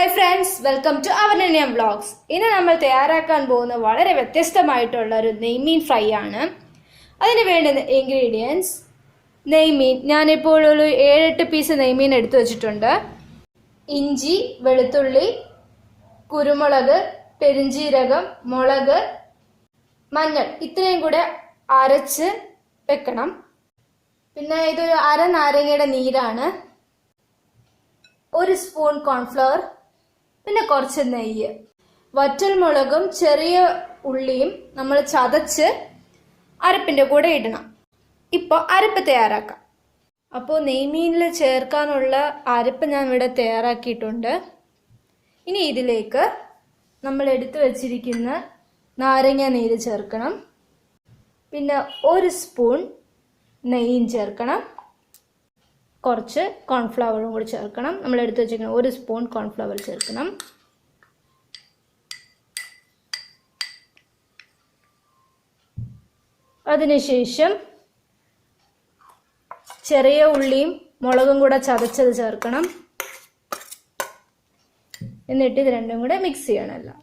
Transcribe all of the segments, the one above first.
Hi friends, welcome to Avananya Vlogs. ഇന്ന് നമ്മൾ തയ്യാറാക്കാൻ പോകുന്ന വളരെ വ്യത്യസ്തമായിട്ടുള്ള ഒരു നെയ്മീൻ ഫ്രൈ ആണ്. അതിന് വേണ്ടുന്ന ഇൻഗ്രീഡിയൻസ് നെയ്മീൻ. ഞാനിപ്പോൾ ഒരു 7-8 പീസ് നെയ്മീൻ എടുത്തു വെച്ചിട്ടുണ്ട്. ഇഞ്ചി, വെളുത്തുള്ളി, കുരുമുളക്, പെരിഞ്ജീരകം, മുളക്, മഞ്ഞൾ ഇത്രയും കൂടെ അരച്ച് വെക്കണം. പിന്നെ ഇതൊരു അര നാരങ്ങയുടെ നീരാണ്. 1 സ്പൂൺ കോൺഫ്ലവർ, പിന്നെ കുറച്ച് നെയ്യ്, വറ്റൽമുളകും ചെറിയ ഉള്ളിയും നമ്മൾ ചതച്ച് അരപ്പിൻ്റെ കൂടെ ഇടണം. ഇപ്പോൾ അരപ്പ് തയ്യാറാക്കാം. അപ്പോൾ നെയ്മീനിൽ ചേർക്കാനുള്ള അരപ്പ് ഞാൻ ഇവിടെ തയ്യാറാക്കിയിട്ടുണ്ട്. ഇനി ഇതിലേക്ക് നമ്മൾ എടുത്തു വച്ചിരിക്കുന്ന നാരങ്ങ നീര് ചേർക്കണം. പിന്നെ 1 സ്പൂൺ നെയ്യും ചേർക്കണം. കുറച്ച് കോൺഫ്ലവറും കൂടി ചേർക്കണം. നമ്മൾ എടുത്ത് വെച്ചിരിക്കുന്ന 1 സ്പൂൺ കോൺഫ്ലവർ ചേർക്കണം. അതിനുശേഷം ചെറിയ ഉള്ളിയും മുളകും കൂടെ ചതച്ചത് ചേർക്കണം. എന്നിട്ട് ഇത് രണ്ടും കൂടെ മിക്സ് ചെയ്യണമല്ലോ.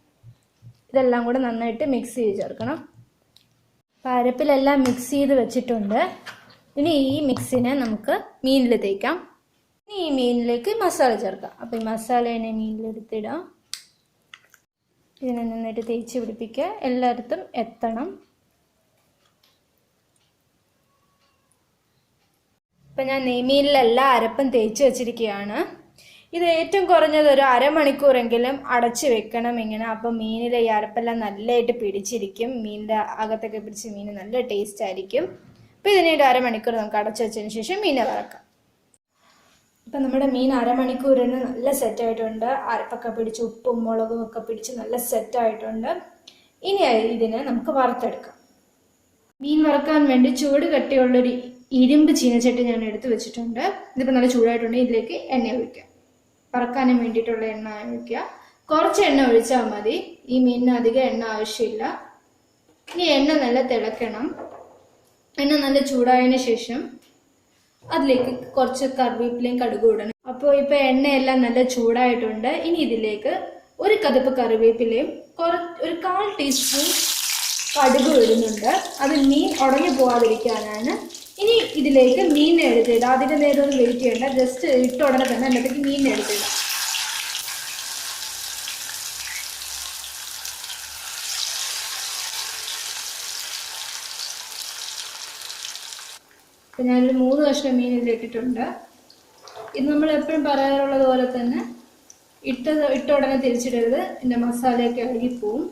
ഇതെല്ലാം കൂടെ നന്നായിട്ട് മിക്സ് ചെയ്ത് ചേർക്കണം. അരപ്പിലെല്ലാം മിക്സ് ചെയ്ത് വെച്ചിട്ടുണ്ട്. ഇനി ഈ മിക്സിനെ നമുക്ക് മീനിൽ തേക്കാം. ഇനി ഈ മീനിലേക്ക് മസാല ചേർക്കാം. അപ്പോൾ ഈ മസാലേനെ മീനിലെടുത്തിടാം. ഇതിനെ നന്നായിട്ട് തേച്ച് പിടിപ്പിക്കുക. എല്ലായിടത്തും എത്തണം. ഇപ്പം ഞാൻ നെയ്മീനിലെല്ലാം അരപ്പും തേച്ച് വെച്ചിരിക്കുകയാണ്. ഇത് ഏറ്റവും കുറഞ്ഞത് ഒരു അരമണിക്കൂറെങ്കിലും അടച്ച് വെക്കണം ഇങ്ങനെ. അപ്പം മീനിലെ ഈ അരപ്പെല്ലാം നല്ലതായിട്ട് പിടിച്ചിരിക്കും. മീനിൻ്റെ അകത്തൊക്കെ പിടിച്ച് മീൻ നല്ല ടേസ്റ്റ് ആയിരിക്കും. അപ്പോൾ ഇതിനെ ഒരു അരമണിക്കൂർ നമുക്ക് അടച്ചു വെച്ചതിന് ശേഷം മീനെ വറക്കാം. ഇപ്പം നമ്മുടെ മീൻ അരമണിക്കൂറിന് നല്ല സെറ്റായിട്ടുണ്ട്. അരപ്പൊക്കെ പിടിച്ച് ഉപ്പും മുളകും ഒക്കെ പിടിച്ച് നല്ല സെറ്റായിട്ടുണ്ട്. ഇനി ഇതിനെ നമുക്ക് വറുത്തെടുക്കാം. മീൻ വറക്കാൻ വേണ്ടി ചൂട് കട്ടിയുള്ളൊരു ഇരുമ്പ് ചീനച്ചട്ടി ഞാൻ എടുത്ത് വെച്ചിട്ടുണ്ട്. ഇതിപ്പോൾ നല്ല ചൂടായിട്ടുണ്ട്. ഇതിലേക്ക് എണ്ണ ഒഴിക്കാം. വറക്കാനും വേണ്ടിയിട്ടുള്ള എണ്ണ ഒഴിക്കുക. കുറച്ച് എണ്ണ ഒഴിച്ചാൽ മതി. ഈ മീനിന് അധികം എണ്ണ ആവശ്യമില്ല. ഇനി എണ്ണ നല്ല തിളക്കണം. എണ്ണ നല്ല ചൂടായതിന് ശേഷം അതിലേക്ക് കുറച്ച് കറിവേപ്പിലയും കടുകും ഇടണം. അപ്പോൾ ഇപ്പോൾ എണ്ണയെല്ലാം നല്ല ചൂടായിട്ടുണ്ട്. ഇനി ഇതിലേക്ക് 1 കദപ്പ് കറിവേപ്പിലയും ഒരു 1/4 ടീസ്പൂൺ കടുകും ഇടുന്നുണ്ട്. അത് മീൻ ഉടഞ്ഞു പോകാതിരിക്കാനാണ്. ഇനി ഇതിലേക്ക് മീനിനെ എടുത്തിടാം. അതിൻ്റെ നേരം ഒന്നും വെയിറ്റ് ചെയ്യണ്ട. ജസ്റ്റ് ഇട്ട ഉടനെ തന്നെ അതിനകത്തേക്ക് മീനിനെ എടുത്തിടാം. അപ്പം ഞാനൊരു 3 കഷ്ണം മീൻ ഇതിലിട്ടിട്ടുണ്ട്. ഇത് നമ്മൾ എപ്പോഴും പറയാറുള്ളത് പോലെ തന്നെ ഇട്ട ഉടനെ തിരിച്ചിടരുത്. ഇതിൻ്റെ മസാലയൊക്കെ ഇളകിപ്പോവും.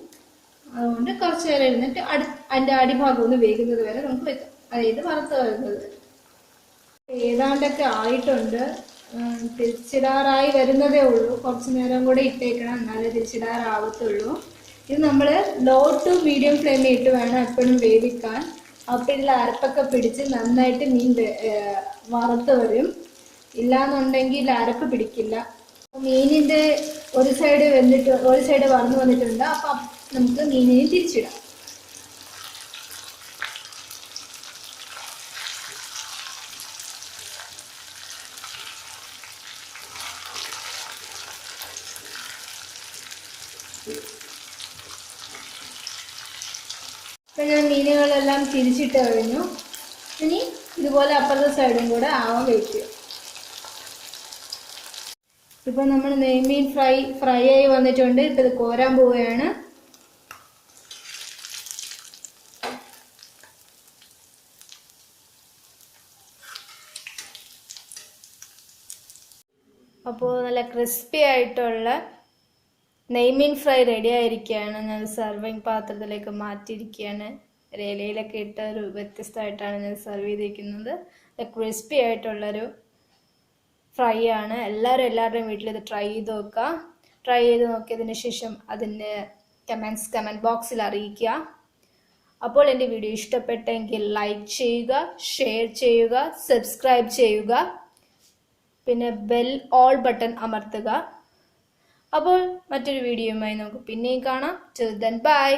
അതുകൊണ്ട് കുറച്ച് നേരം ഇരുന്നിട്ട് അതിൻ്റെ അടിഭാഗം ഒന്ന് വേകുന്നത് വരെ നമുക്ക് വെക്കാം. അതായത് വറുത്ത് വരുന്നത് ഏതാണ്ടൊക്കെ ആയിട്ടുണ്ട്. തിരിച്ചിടാറായി വരുന്നതേ ഉള്ളൂ. കുറച്ച് നേരം കൂടെ ഇട്ടേക്കണം, എന്നാലേ തിരിച്ചിടാറാവത്തുള്ളൂ. ഇത് നമ്മൾ ലോ ടു മീഡിയം ഫ്ലെയിമിൽ ഇട്ട് വേണം എപ്പോഴും വേവിക്കാൻ. അപ്പോൾ ഇതിൽ അരപ്പൊക്കെ പിടിച്ച് നന്നായിട്ട് മീൻ വറുത്ത് വരും. ഇല്ലാന്നുണ്ടെങ്കിൽ അരപ്പ് പിടിക്കില്ല. മീനിൻ്റെ ഒരു സൈഡ് വെന്തിട്ട് ഒരു സൈഡ് വറന്നു വന്നിട്ടുണ്ട്. അപ്പം നമുക്ക് മീനിനെ തിരിച്ചിടാം. ഇപ്പം ഞാൻ മീനുകളെല്ലാം തിരിച്ചിട്ട് കഴിഞ്ഞു. ഇനി ഇതുപോലെ അപ്പുറത്തെ സൈഡും കൂടെ ആവാൻ വയ്ക്കുക. ഇപ്പം നമ്മൾ നെയ്മീൻ ഫ്രൈ ആയി വന്നിട്ടുണ്ട്. ഇപ്പം ഇത് കോരാൻ പോവുകയാണ്. അപ്പോൾ നല്ല ക്രിസ്പി ആയിട്ടുള്ള നെയ്മീൻ ഫ്രൈ റെഡി ആയിരിക്കുകയാണ്. ഞാൻ സർവിങ് പാത്രത്തിലേക്ക് മാറ്റിയിരിക്കുകയാണ്. ഇലയിലൊക്കെ ഇട്ട ഒരു വ്യത്യസ്തമായിട്ടാണ് ഞാൻ സെർവ് ചെയ്തിരിക്കുന്നത്. ക്രിസ്പി ആയിട്ടുള്ളൊരു ഫ്രൈ ആണ്. എല്ലാവരുടെയും വീട്ടിൽ ഇത് ട്രൈ ചെയ്ത് നോക്കുക. ട്രൈ ചെയ്ത് നോക്കിയതിന് ശേഷം അതിൻ്റെ കമൻറ്റ് ബോക്സിൽ അറിയിക്കുക. അപ്പോൾ എൻ്റെ വീഡിയോ ഇഷ്ടപ്പെട്ടെങ്കിൽ ലൈക്ക് ചെയ്യുക, ഷെയർ ചെയ്യുക, സബ്സ്ക്രൈബ് ചെയ്യുക. പിന്നെ ബെൽ ഓൾ ബട്ടൺ അമർത്തുക. അപ്പോൾ മറ്റൊരു വീഡിയോയുമായി നമുക്ക് പിന്നെയും കാണാം. Till then, bye.